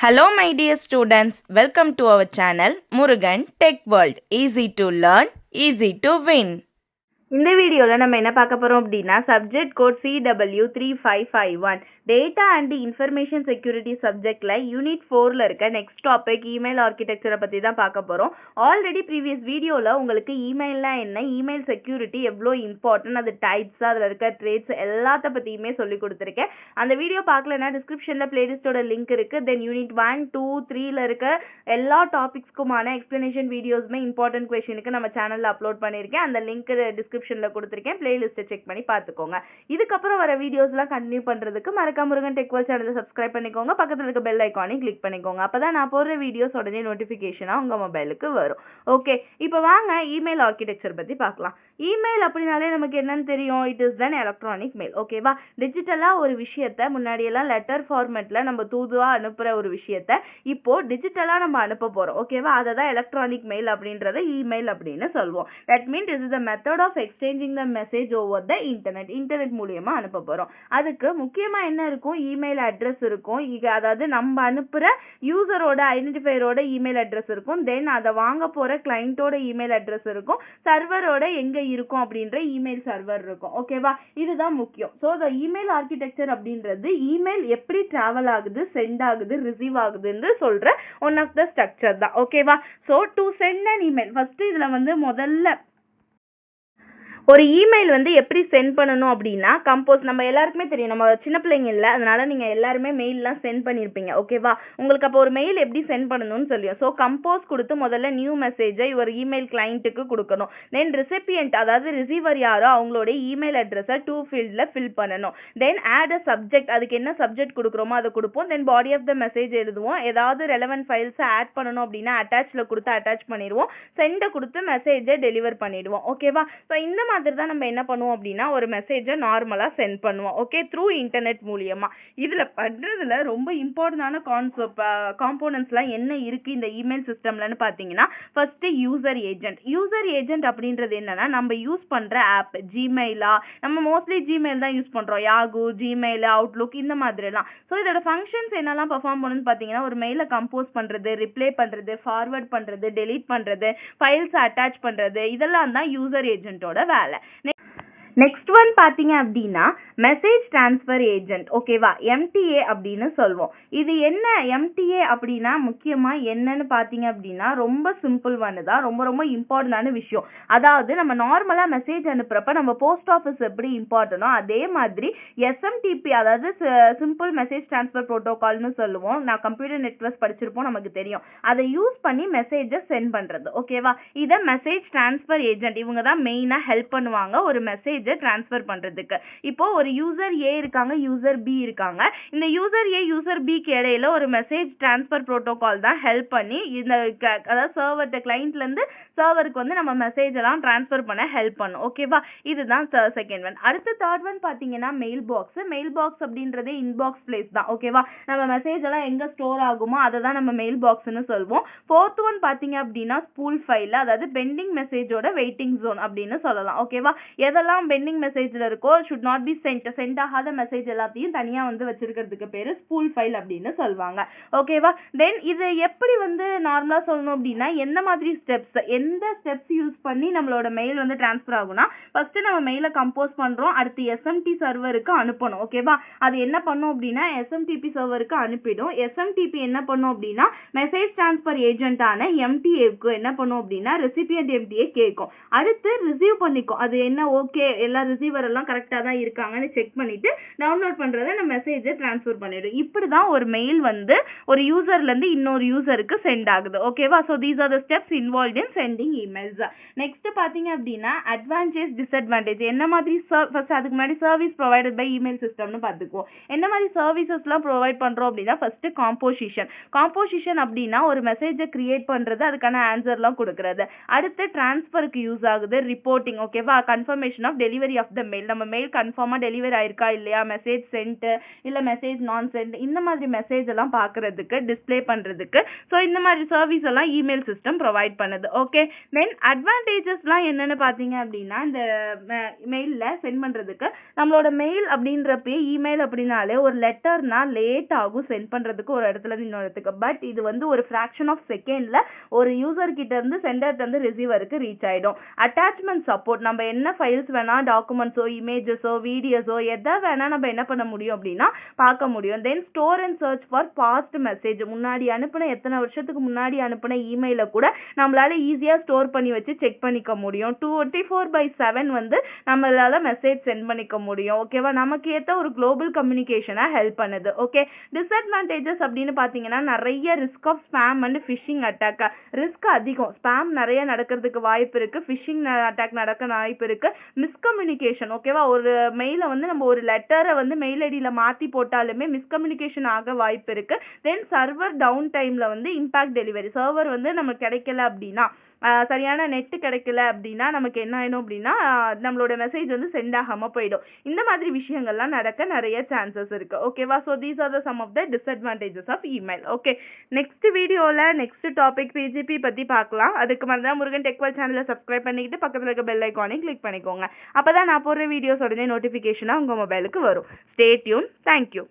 Hello my dear students, welcome to our channel Murugan Tech World. Easy to learn, easy to win. இந்த வீடியோவில் நம்ம என்ன பார்க்க போகிறோம் அப்படின்னா subject code CW3551 data and information security சப்ஜெக்டில் யூனிட் 4ல் இருக்க நெக்ஸ்ட் டாபிக் இமெயில் ஆர்கிடெக்சரை பற்றி தான் பார்க்க போகிறோம். ஆல்ரெடி ப்ரீவியஸ் வீடியோவில் உங்களுக்கு இமெயில்லாம் என்ன, இமெயில் செக்யூரிட்டி எவ்வளோ இம்பார்ட்டன்ட், அது டைப்ஸ், அதில் இருக்க ட்ரேட்ஸ் எல்லாத்த பற்றியுமே சொல்லி கொடுத்துருக்கேன். அந்த வீடியோ பார்க்கலன்னா டிஸ்கிரிப்ஷனில் பிளேலிஸ்ட்டோட லிங்க் இருக்குது. தென் யூனிட் 1, 2, 3ல் இருக்க எல்லா டாபிக்ஸ்க்குமான எக்ஸ்ப்ளனேஷன் வீடியோஸுமே இம்பார்ட்டன்ட் கொஷனுக்கு நம்ம சேனலில் அப்லோட் பண்ணியிருக்கேன். அந்த லிங்க் டிஸ்கிரிப்ஷன்ல கொடுத்திருக்கேன், பிளேலிஸ்ட்டை செக் பண்ணி பார்த்துக்கோங்க. இதுக்கப்புறம் வர வீடியோஸ்லாம் கண்டினியூ பண்றதுக்கு மறக்காம முருகன் டெக் வேர்ல்ட் சேனலை சப்ஸ்கிரைப் பண்ணிக்கோங்க, பக்கத்துல இருக்க பெல் ஐகானையும் கிளிக் பண்ணிக்கோங்க. அப்பதான் நான் போடுற வீடியோஸ் உடனே நோட்டிபிகேஷனா உங்க மொபைலுக்கு வரும். ஓகே, இப்போ வாங்க இமெயில் ஆர்கிடெக்சர் பத்தி பார்க்கலாம். இமெயில் அப்படினாலே நமக்கு என்னன்னு தெரியும், it is the electronic mail. ஓகேவா? டிஜிட்டலா ஒரு விஷயத்தை முன்னாடி எல்லாம் லெட்டர் ஃபார்மேட்ல நம்ம தூதுவா அனுப்புற ஒரு விஷயத்தை இப்போ டிஜிட்டலா நம்ம அனுப்ப போறோம். ஓகேவா? அதை தான் எலக்ட்ரானிக் மெயில் அப்படின்றத இமெயில் அப்படின்னு சொல்லுவோம். That means it is the method of exchanging the message over the internet மூலியமா அனுப்ப போறோம். அதுக்கு முக்கியமா என்ன இருக்கும், இமெயில் அட்ரஸ் இருக்கும். அதாவது நம்ம அனுப்புற யூசரோட ஐடென்டிஃபையரோட இமெயில் அட்ரஸ் இருக்கும். தென் அதை வாங்க போற கிளைண்டோட இமெயில் அட்ரஸ் இருக்கும். சர்வரோட எங்க இருக்கும் அப்படின்ற இமெயில் சர்வர் இருக்கும். ஓகேவா? இதுதான் முக்கியம். ஸோ த இமெயில் ஆர்கிடெக்சர் அப்படின்றது இமெயில் எப்படி டிராவல் ஆகுது, சென்ட் ஆகுது, ரிசீவ் ஆகுதுன்னு சொல்ற ஒன் ஆஃப் த ஸ்ட்ரக்சர் தான். ஓகேவா? So to send an email, first இதுல முதல்ல ஒரு இமெயில் எப்படி சென்ட் பண்ணணும் அப்படின்னா, கம்போஸ் நம்ம எல்லாருக்குமே தெரியும், நம்ம சின்ன பிள்ளைங்க இல்லை, அதனால நீங்கள் எல்லாருமே மெயிலெலாம் சென்ட் பண்ணியிருப்பீங்க. ஓகேவா? உங்களுக்கு அப்போ ஒரு மெயில் எப்படி சென்ட் பண்ணணும்னு சொல்லியும். ஸோ கம்போஸ் கொடுத்து முதல்ல நியூ மெசேஜை ஒரு இமெயில் கிளைண்ட்டுக்கு கொடுக்கணும். தென் ரெசிபியன்ட், அதாவது ரிசீவர் யாரோ அவங்களோட இமெயில் அட்ரஸை டூ ஃபீல்டில் ஃபில் பண்ணணும். தென் ஆட் அ சப்ஜெக்ட், அதுக்கு என்ன சப்ஜெக்ட் கொடுக்குறோமோ அதை கொடுப்போம். தென் பாடி ஆஃப் த மெசேஜ் எழுதுவோம். ஏதாவது ரெலவென்ட் ஃபைல்ஸை ஆட் பண்ணணும் அப்படின்னா அட்டாச்சில் கொடுத்து அட்டாச் பண்ணிடுவோம். சென்டை கொடுத்து மெசேஜை டெலிவர் பண்ணிடுவோம். ஓகேவா? ஸோ இந்த மாதிரி தான் நம்ம என்ன பண்ணுவோம் அப்படின்னா ஒரு மெசேஜை நார்மலா சென்ட் பண்ணுவோம். ஓகே, த்ரூ இன்டர்நெட் மூலியமா. இதுல பண்றதுல ரொம்ப இம்பார்ட்டன்டான காம்போனன்ட்ஸ்லாம் என்ன இருக்கு இந்த இமெயில் சிஸ்டம்லன்னு பாத்தீங்கன்னா, first user agent. User agent அப்படின்றது என்னன்னா, நம்ம யூஸ் பண்ற ஆப் ஜிமெயிலா, நம்ம மோஸ்ட்லி ஜிமெயில் தான் யூஸ் பண்றோம், யாகு, ஜிமெயில், அவுட்லுக் இந்த மாதிரி எல்லாம். ஸோ இதோட ஃபங்க்ஷன்ஸ் என்னெல்லாம் பெர்ஃபார்ம் பண்ணுன்னு பாத்தீங்கன்னா, ஒரு மெயிலை கம்போஸ் பண்றது, ரிப்ளை பண்றது, ஃபார்வர்ட் பண்றது, டெலீட் பண்றது, ஃபைல்ஸ் அட்டாச் பண்றது, இதெல்லாம் தான் யூசர் ஏஜென்ட்டோட வேலை. நெக்ஸ்ட் ஒன் பார்த்தீங்க அப்படின்னா மெசேஜ் டிரான்ஸ்ஃபர் ஏஜென்ட். ஓகேவா? எம்டிஏ அப்படின்னு சொல்லுவோம். இது என்ன எம்டிஏ அப்படின்னா முக்கியமாக என்னன்னு பார்த்தீங்க அப்படின்னா ரொம்ப சிம்பிள் ஒன்று தான், ரொம்ப ரொம்ப இம்பார்ட்டண்டான விஷயம். அதாவது நம்ம நார்மலாக மெசேஜ் அனுப்புறப்ப நம்ம போஸ்ட் ஆஃபீஸ் எப்படி இம்பார்ட்டனோ அதே மாதிரி எஸ்எம்டிபி, அதாவது சிம்பிள் மெசேஜ் டிரான்ஸ்ஃபர் ப்ரோட்டோகால்னு சொல்லுவோம். நான் கம்ப்யூட்டர் நெட்வொர்க் படிச்சிருப்போம், நமக்கு தெரியும். அதை யூஸ் பண்ணி மெசேஜை சென்ட் பண்ணுறது. ஓகேவா? இதை மெசேஜ் டிரான்ஸ்ஃபர் ஏஜென்ட் இவங்க தான் மெயினாக ஹெல்ப் பண்ணுவாங்க ஒரு மெசேஜ் ட்ரான்ஸ்ஃபர் பண்றதுக்கு. இப்போ ஒரு யூசர் ஏ இருக்காங்க, யூசர் பி இருக்காங்க. இந்த யூசர் ஏ யூசர் பிக்கு இடையில ஒரு மெசேஜ் ட்ரான்ஸ்ஃபர் புரோட்டோகால் தான் ஹெல்ப் பண்ணி இந்த அதாவது சர்வர்ட்ட கிளைண்ட்ல இருந்து சர்வருக்கு நம்ம மெசேஜ் எல்லாம் ட்ரான்ஸ்ஃபர் பண்ண ஹெல்ப் பண்ணும். ஓகேவா? இதுதான் செகண்ட் ஒன். அடுத்து தேர்ட் ஒன் பாத்தீங்கன்னா மெயில் பாக்ஸ். மெயில் பாக்ஸ் அப்படின்றதே இன்பாக்ஸ் பிளேஸ் தான். ஓகேவா? நம்ம மெசேஜ் எல்லாம் எங்க ஸ்டோர் ஆகுமோ அதை தான் நம்ம மெயில் பாக்ஸ்னு சொல்வோம். ஃபோர்த் ஒன் பாத்தீங்க அப்படின்னா ஸ்பூல் ஃபைல், அதாவது பெண்டிங் மெசேஜோட வெயிட்டிங் ஜோன் அப்படின்னு சொல்லலாம். ஓகேவா? எதெல்லாம் பெண்டிங் மெசேஜ்ல இருக்கோ should not be சென்ட் ஆகாத மெசேஜ் எல்லாத்தையும் தனியா வச்சிருக்கிறதுக்கு பேரு ஸ்பூல் ஃபைல் அப்படின்னு சொல்வாங்க. ஓகேவா? தென் இது எப்படி நார்மலா சொல்லணும் அப்படின்னா எந்த மாதிரி எந்த ஸ்டெப்ஸ் யூஸ் பண்ணி நம்மளோட மெயில் டிரான்ஸ்ஃபர் ஆகும்னா, ஃபர்ஸ்ட் நம்ம மெயிலை கம்போஸ் பண்றோம், அடுத்து எஸ்எம்டி சர்வருக்கு அனுப்பணும். ஓகேவா? அது என்ன பண்ணும் அப்படின்னா எஸ்எம்டிபி சர்வருக்கு அனுப்பிடும். எஸ்எம்டிபி என்ன பண்ணும் அப்படின்னா மெசேஜ் டிரான்ஸ்ஃபர் ஏஜென்ட்டான எம்டிஏக்கு என்ன பண்ணும் அப்படின்னா ரெசிபியன்ட் எம்டிஏ கேட்கும். அடுத்து ரிசீவ் பண்ணிக்கும். அது என்ன ஓகே எல்லா ரிசீவர் எல்லாம் கரெக்டா தான் இருக்காங்கன்னு செக் பண்ணிட்டு டவுன்லோட் பண்றதை நம்ம மெசேஜை டிரான்ஸ்ஃபர் பண்ணிடும். இப்படிதான் ஒரு மெயில் ஒரு யூசர்ல இருந்து இன்னொரு யூசருக்கு சென்ட் ஆகுது. ஓகேவா? So these are the steps involved in sending emails. Next பாத்தீங்க அப்படின்னா அட்வான்டேஜ் டிஸ்அட்வான்டேஜ். என்ன மாதிரி ஃபர்ஸ்ட் அதுக்கு முன்னாடி சர்வீஸ் ப்ரொவைடட் பை இமெயில் சிஸ்டம்னு பாத்துக்குவோம். என்ன மாதிரி சர்வீசஸ்லாம் ப்ரொவைட் பண்றோம் அப்படின்னா ஃபர்ஸ்ட் காம்போசிஷன் அப்படின்னா ஒரு மெசேஜை கிரியேட் பண்றது, அதுக்கான ஆன்சர்லாம் கொடுக்கறது. அடுத்து டிரான்ஸ்ஃபருக்கு யூஸ் ஆகுது ரிப்போர்ட்டிங். ஓகேவா? Confirmation of delivery of the mail. நம்ம மெயில் கன்ஃபார்மாக டெலிவரி ஆயிருக்கா இல்லையா, மெசேஜ் சென்ட்டு இல்லை மெசேஜ் நான் சென்ட், இந்த மாதிரி மெசேஜ் எல்லாம் பார்க்கறதுக்கு, டிஸ்பிளே பண்ணுறதுக்கு. ஸோ இந்த மாதிரி சர்வீஸ் எல்லாம் இமெயில் சிஸ்டம் ப்ரொவைட் பண்ணுது. ஓகே, தென் அட்வான்டேஜஸ்லாம் என்னென்னு பார்த்தீங்க அப்படின்னா, இந்த மெயிலில் சென்ட் பண்ணுறதுக்கு நம்மளோட மெயில் அப்படின்றப்பே இமெயில் அப்படின்னாலே ஒரு லெட்டர்னா லேட் ஆகும் சென்ட் பண்ணுறதுக்கு ஒரு இடத்துல இருந்து இன்னொரு இடத்துக்கு. பட் இது வந்து ஒரு ஃப்ராக்ஷன் ஆஃப் செகண்டில் ஒரு யூசர் கிட்ட இருந்து சென்டர்ட்ட இருந்து ரிசீவருக்கு ரீச் ஆகிடும். அட்டாச்மெண்ட் சப்போர்ட், நம்ம என்ன ஃபைல்ஸ் வேணால், டாக்குமெண்ட்ஸோ இமேஜஸோ வீடியோஸோ எதை வேணால் நம்ம என்ன பண்ண முடியும் அப்படின்னா பார்க்க முடியும். Then store and search for past message, முன்னாடி அனுப்பின எத்தனை வருஷத்துக்கு முன்னாடி அனுப்பின இமெயிலை கூட நம்மளால ஈஸியாக ஸ்டோர் பண்ணி வச்சு செக் பண்ணிக்க முடியும். 24/7 வந்து நம்மளால மெசேஜ் சென்ட் பண்ணிக்க முடியும். ஓகேவா, நமக்கு ஏற்ற ஒரு குளோபல் கம்யூனிகேஷனாக ஹெல்ப் பண்ணுது. ஓகே, டிஸ்அட்வான்டேஜஸ் அப்படின்னு பார்த்தீங்கன்னா நிறைய risk of spam and phishing attack. Risk அதிகம், ஸ்பேம் நிறைய நடக்கிறதுக்கு வாய்ப்பு இருக்கு, ஃபிஷிங் அட்டாக் நடக்க வாய்ப்பு இருக்கு, மிஸ்கம்யூனிகேஷன். ஓகேவா, ஒரு மெயிலை வந்து நம்ம ஒரு லெட்டரை வந்து மெயில் ஐடியில மாற்றி போட்டாலுமே மிஸ்கம்யூனிகேஷன் ஆக வாய்ப்பு இருக்கு. தென் சர்வர் டவுன் டைம்ல வந்து இம்பாக்ட் டெலிவரி, சர்வர் வந்து நமக்கு கிடைக்கல அப்படின்னா, சரியான நெட்டு கிடைக்கல அப்படின்னா நமக்கு என்ன ஆயிடும் அப்படின்னா நம்மளோட மெசேஜ் வந்து சென்ட் ஆகாம போயிடும். இந்த மாதிரி விஷயங்கள்லாம் நடக்க நிறைய சான்சஸ் இருக்கு. ஓகேவா, so these are the some of the disadvantages of email. Okay, next வீடியோவில் நெக்ஸ்ட் டாபிக் பிஜிபி பற்றி பார்க்கலாம். அதுக்கு மாதிரி தான் முருகன் டெக் வேர்ல்ட் சேனலை சப்ஸ்கிரைப் பண்ணிக்கிட்டு பக்கத்தில் இருக்க பெல் ஐக்கானையும் கிளிக் பண்ணிக்கோங்க. அப்போ தான் நான் போடுற வீடியோஸ் உடனே நோட்டிஃபிகேஷனாக உங்கள் மொபைலுக்கு வரும். Stay tune. தேங்க்யூ.